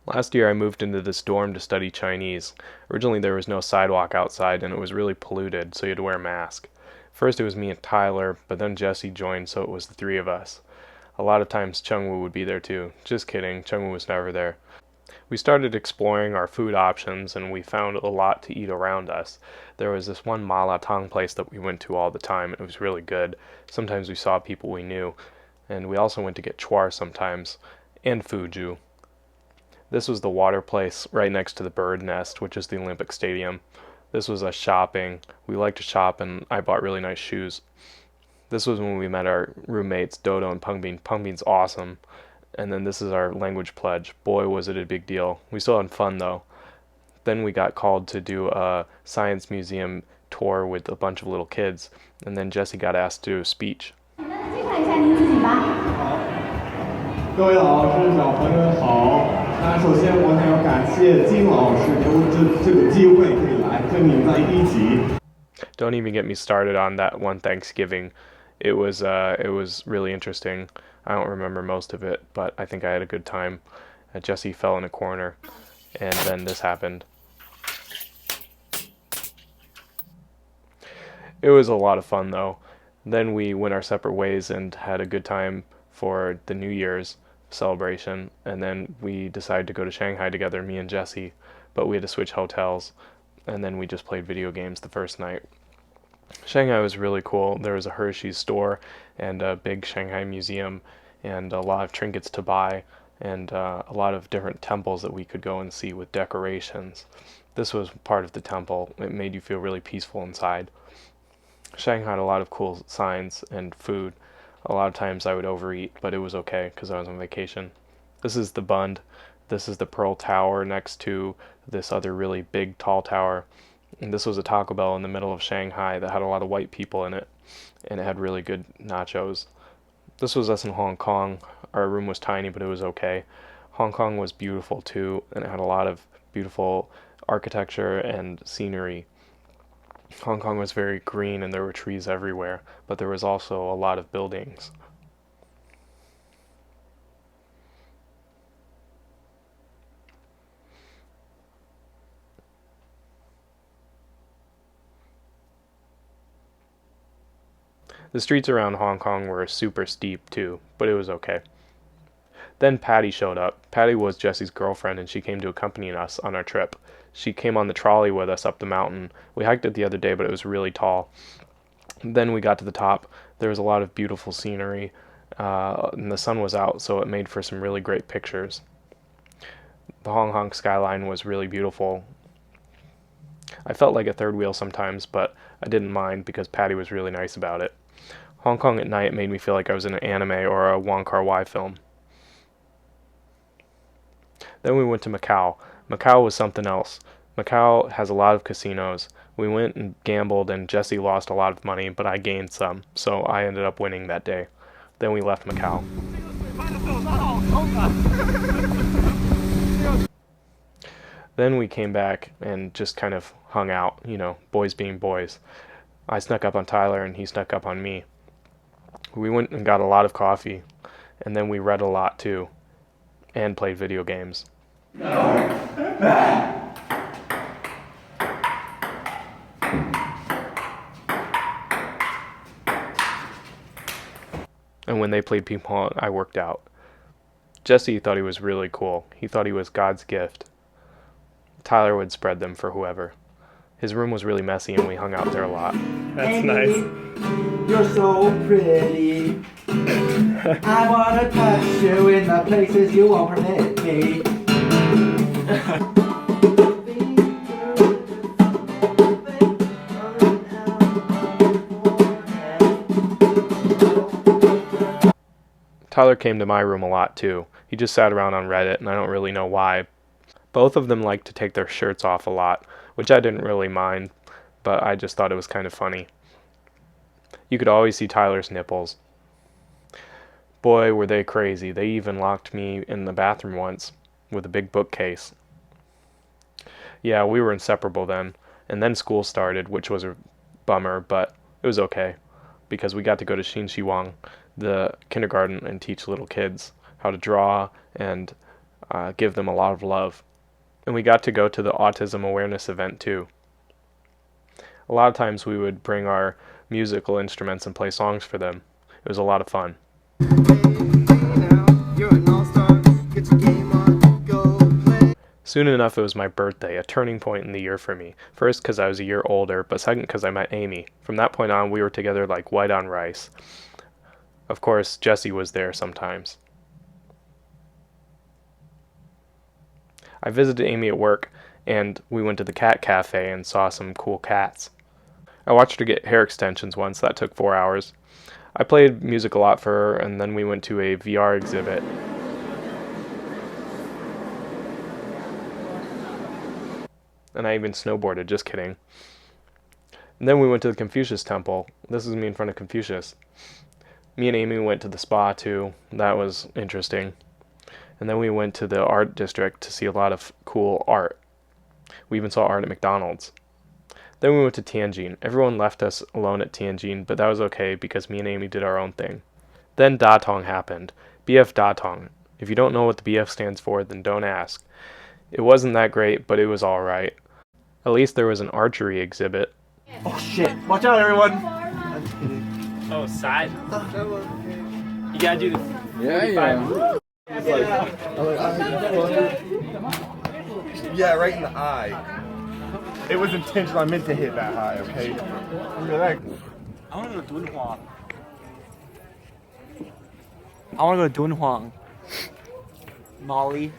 Last year I moved into this dorm to study Chinese. Originally there was no sidewalk outside and it was really polluted, so you had to wear a mask. First it was me and Tyler, but then Jesse joined, so it was the three of us. A lot of times Chungwoo would be there too. Just kidding, Chungwoo was never there. We started exploring our food options and we found a lot to eat around us. There was this one mala tang place that we went to all the time. It was really good. Sometimes we saw people we knew. And we also went to get chwar sometimes, and fuju. This was the water place right next to the bird nest, which is the Olympic Stadium. This was us shopping. We liked to shop, and I bought really nice shoes. This was when we met our roommates, Dodo and Pungbin. Pungbin's awesome. And then this is our language pledge. Boy, was it a big deal. We still had fun, though. Then we got called to do a science museum tour with a bunch of little kids, and then Jesse got asked to do a speech. 各位老师、小朋友们好。那首先我想要感谢金老师给我这个机会可以来跟你们在一起。Don't even get me started on that one Thanksgiving. It was really interesting. I don't remember most of it, but I think I had a good time. Jesse fell in a corner, and then this happened. It was a lot of fun though. Then we went our separate ways and had a good time for the New Year's celebration, and then we decided to go to Shanghai together, me and Jesse, but we had to switch hotels, and then we just played video games the first night. Shanghai was really cool. There was a Hershey's store and a big Shanghai museum and a lot of trinkets to buy and a lot of different temples that we could go and see with decorations. This was part of the temple. It made you feel really peaceful inside. Shanghai had a lot of cool signs and food. A lot of times I would overeat, but it was okay because I was on vacation. This is the Bund. This is the Pearl Tower next to this other really big tall tower. And this was a Taco Bell in the middle of Shanghai that had a lot of white people in it, and it had really good nachos. This was us in Hong Kong. Our room was tiny, but it was okay. Hong Kong was beautiful too, and it had a lot of beautiful architecture and scenery. Hong Kong was very green and there were trees everywhere, but there was also a lot of buildings. The streets around Hong Kong were super steep too, but it was okay. Then Patty showed up. Patty was Jesse's girlfriend and she came to accompany us on our trip. She came on the trolley with us up the mountain. We hiked it the other day, but it was really tall. Then we got to the top. There was a lot of beautiful scenery, and the sun was out, so it made for some really great pictures. The Hong Kong skyline was really beautiful. I felt like a third wheel sometimes, but I didn't mind because Patty was really nice about it. Hong Kong at night made me feel like I was in an anime or a Wong Kar-wai film. Then we went to Macau. Macau was something else. Macau has a lot of casinos. We went and gambled, and Jesse lost a lot of money, but I gained some, so I ended up winning that day. Then we left Macau. Then we came back and just kind of hung out, boys being boys. I snuck up on Tyler, and he snuck up on me. We went and got a lot of coffee, and then we read a lot too, and played video games. And when they played ping pong, I worked out. Jesse thought he was really cool. He thought he was God's gift. Tyler would spread them for whoever. His room was really messy and we hung out there a lot. That's nice. You're so pretty. I wanna touch you in the places you won't permit me. Tyler came to my room a lot too. He just sat around on Reddit and I don't really know why. Both of them liked to take their shirts off a lot, which I didn't really mind, but I just thought it was kind of funny. You could always see Tyler's nipples. Boy, were they crazy. They even locked me in the bathroom once with a big bookcase. Yeah, we were inseparable then, and then school started, which was a bummer, but it was okay, because we got to go to Xin Wang, the kindergarten, and teach little kids how to draw and give them a lot of love. And we got to go to the autism awareness event too. A lot of times we would bring our musical instruments and play songs for them. It was a lot of fun. Soon enough, it was my birthday, a turning point in the year for me. First, because I was a year older, but second, because I met Amy. From that point on, we were together like white on rice. Of course, Jessie was there sometimes. I visited Amy at work, and we went to the cat cafe and saw some cool cats. I watched her get hair extensions once. That took 4 hours. I played music a lot for her, and then we went to a VR exhibit. And I even snowboarded, just kidding. And then we went to the Confucius Temple. This is me in front of Confucius. Me and Amy went to the spa too. That was interesting. And then we went to the art district to see a lot of cool art. We even saw art at McDonald's. Then we went to Tianjin. Everyone left us alone at Tianjin, but that was okay because me and Amy did our own thing. Then Datong happened. BF Datong. If you don't know what the BF stands for, then don't ask. It wasn't that great, but it was alright. At least there was an archery exhibit. Oh shit! Watch out, everyone! Oh, side? You gotta do the Yeah, right in the eye. It was intentional. I meant to hit that high, okay? I wanna go to Dunhuang. I wanna go to Dunhuang. Molly.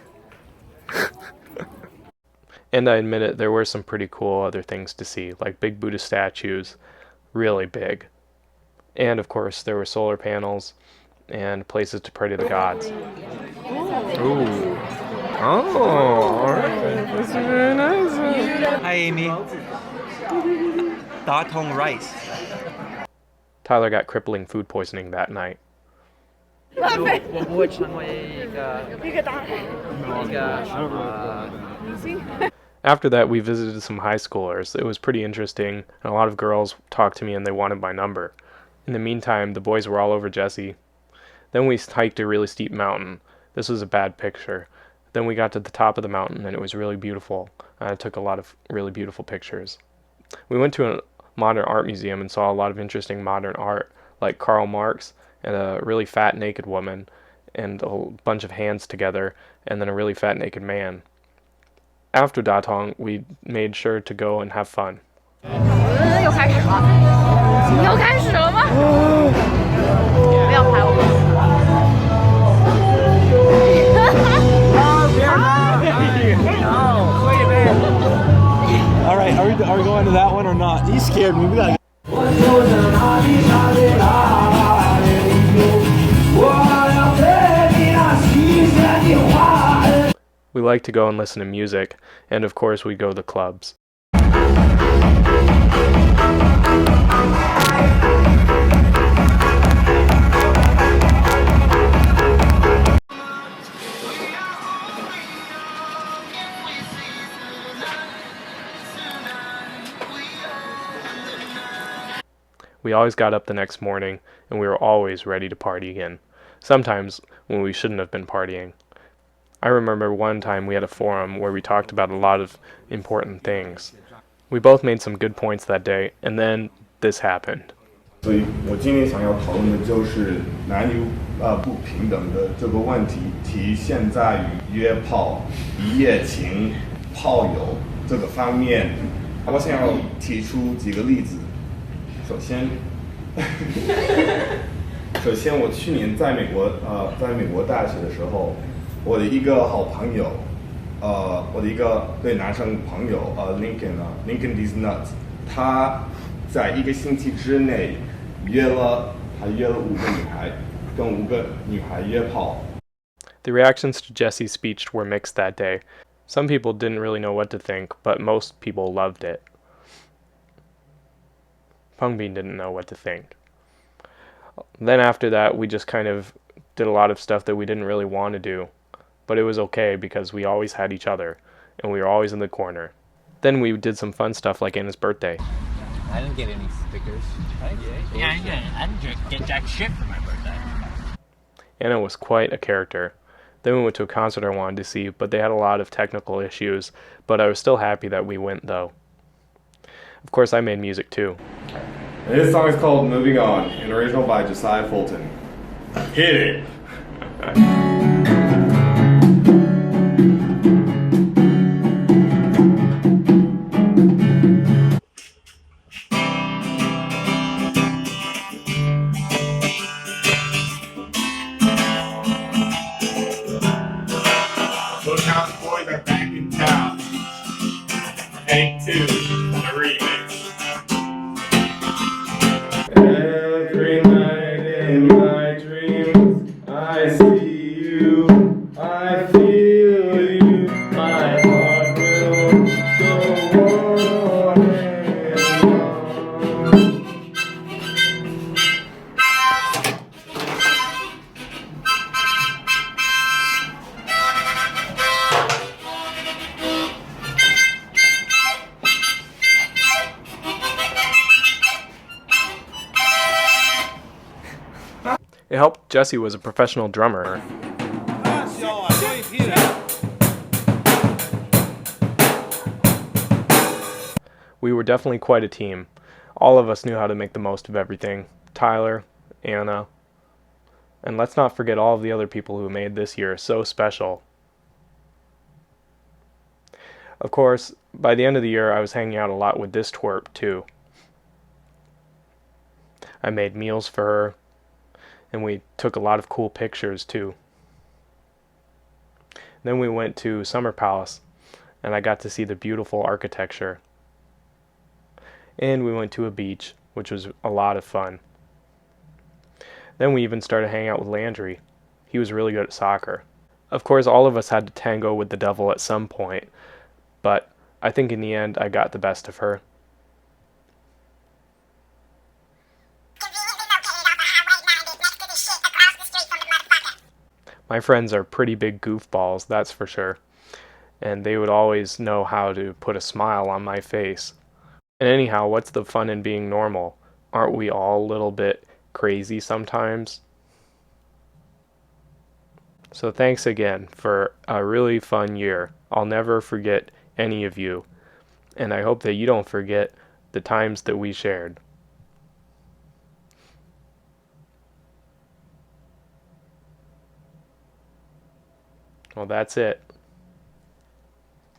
And I admit it, there were some pretty cool other things to see, like big Buddha statues, really big. And of course, there were solar panels and places to pray to the gods. Ooh. Oh, alright. That's very nice. Hi, Amy. Datong rice. Tyler got crippling food poisoning that night. 我不会成为一个After that, we visited some high schoolers. It was pretty interesting, and a lot of girls talked to me and they wanted my number. In the meantime, the boys were all over Jessie. Then we hiked a really steep mountain. This was a bad picture. Then we got to the top of the mountain and it was really beautiful. I took a lot of really beautiful pictures. We went to a modern art museum and saw a lot of interesting modern art, like Karl Marx and a really fat naked woman and a bunch of hands together and then a really fat naked man. After Datong, we made sure to go and have fun. 又开始了，又开始了吗？不要拍我。All right, are we going to that one or not? You scared me. We gotta. We like to go and listen to music, and of course we go to the clubs. We always got up the next morning, and we were always ready to party again. Sometimes when we shouldn't have been partying. I remember one time we had a forum where we talked about a lot of important things. We both made some good points that day, and then this happened. 所以我今天想要讨论的就是男女不平等的这个问题，体现在于约炮、一夜情、炮友这个方面。我想要提出几个例子。首先，我去年在美国大学的时候，我的一个好朋友，我的一个对男生朋友Lincoln these nuts， 他在一个星期之内约了5个女孩，跟5个女孩约炮。The reactions to Jessie's speech were mixed that day. Some people didn't really know what to think, but most people loved it. Pungbin didn't know what to think. Then after that, we just kind of did a lot of stuff that we didn't really want to do. But it was okay because we always had each other, and we were always in the corner. Then we did some fun stuff like Anna's birthday. I didn't get any stickers. Yeah, I didn't get jack shit for my birthday. Anna was quite a character. Then we went to a concert I wanted to see, but they had a lot of technical issues, but I was still happy that we went though. Of course, I made music too. And this song is called Moving On, an original by Josiah Fulton. Hit it! Look how the boys are back in town. Take 2, the remix. Every night in my dreams, I see you, I feel you, my heart will go on and on. It helped Jesse was a professional drummer. We were definitely quite a team. All of us knew how to make the most of everything. Tyler, Anna, and let's not forget all of the other people who made this year so special. Of course, by the end of the year, I was hanging out a lot with this twerp too. I made meals for her, and we took a lot of cool pictures too. Then we went to Summer Palace, and I got to see the beautiful architecture. And we went to a beach, which was a lot of fun. Then we even started hanging out with Landry. He was really good at soccer. Of course, all of us had to tango with the devil at some point, but I think in the end I got the best of her. My friends are pretty big goofballs, that's for sure, and they would always know how to put a smile on my face. And anyhow, what's the fun in being normal? Aren't we all a little bit crazy sometimes? So thanks again for a really fun year. I'll never forget any of you, and I hope that you don't forget the times that we shared. Well, that's it.